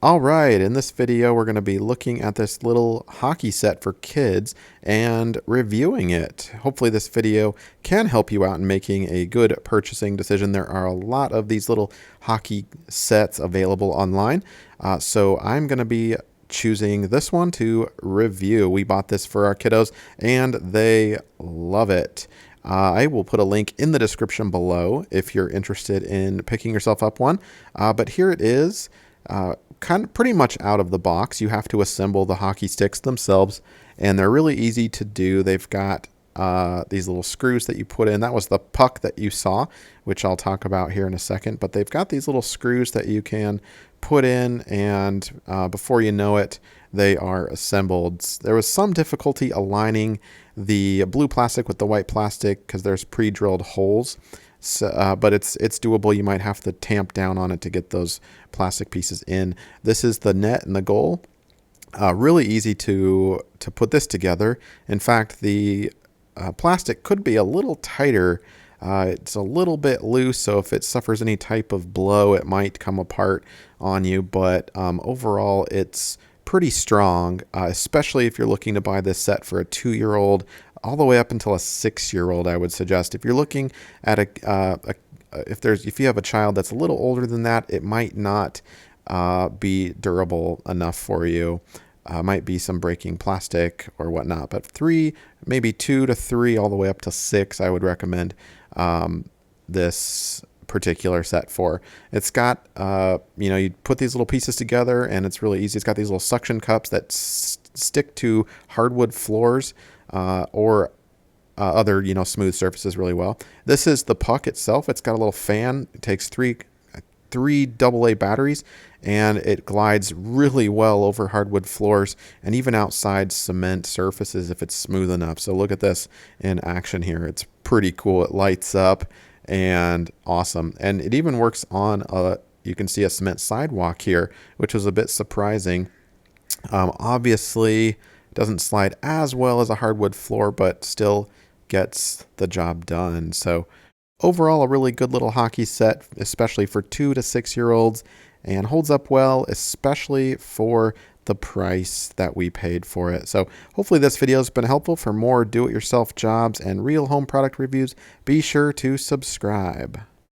All right, in this video, we're going to be looking at this little hockey set for kids and reviewing it. Hopefully this video can help you out in making a good purchasing decision. There are a lot of these little hockey sets available online. So I'm going to be choosing this one to review. We bought this for our kiddos and they love it. I will put a link in the description below if you're interested in picking yourself up one. But here it is. Kind of pretty much out of the box. You have to assemble the hockey sticks themselves, and they're really easy to do. They've got these little screws that you put in. That was the puck that you saw, which I'll talk about here in a second. But they've got these little screws that you can put in, and before you know it, they are assembled. There was some difficulty aligning the blue plastic with the white plastic because there's pre-drilled holes. So, but it's doable. You might have to tamp down on it to get those plastic pieces in. This is the net and the goal. Really easy to put this together. In fact, the plastic could be a little tighter. It's a little bit loose, so if it suffers any type of blow, it might come apart on you. But overall, it's pretty strong, especially if you're looking to buy this set for a 2-year-old all the way up until a 6-year-old. I would suggest if you're looking at if you have a child that's a little older than that, it might not be durable enough for you. Might be some breaking plastic or whatnot. But 3, maybe 2 to 3, all the way up to 6, I would recommend this particular set for. It's got you put these little pieces together and it's really easy. It's got these little suction cups that stick to hardwood floors or other smooth surfaces really well. This is the puck itself. It's got a little fan. It takes three AA batteries, and it glides really well over hardwood floors and even outside cement surfaces if it's smooth enough. So look at this in action here. It's pretty cool. It lights up and awesome. And it even works on you can see a cement sidewalk here, which was a bit surprising. Obviously, it doesn't slide as well as a hardwood floor, but still gets the job done. So overall, a really good little hockey set, especially for 2 to 6-year-olds, and holds up well, especially for the price that we paid for it. So hopefully this video has been helpful. For more do-it-yourself jobs and real home product reviews, be sure to subscribe.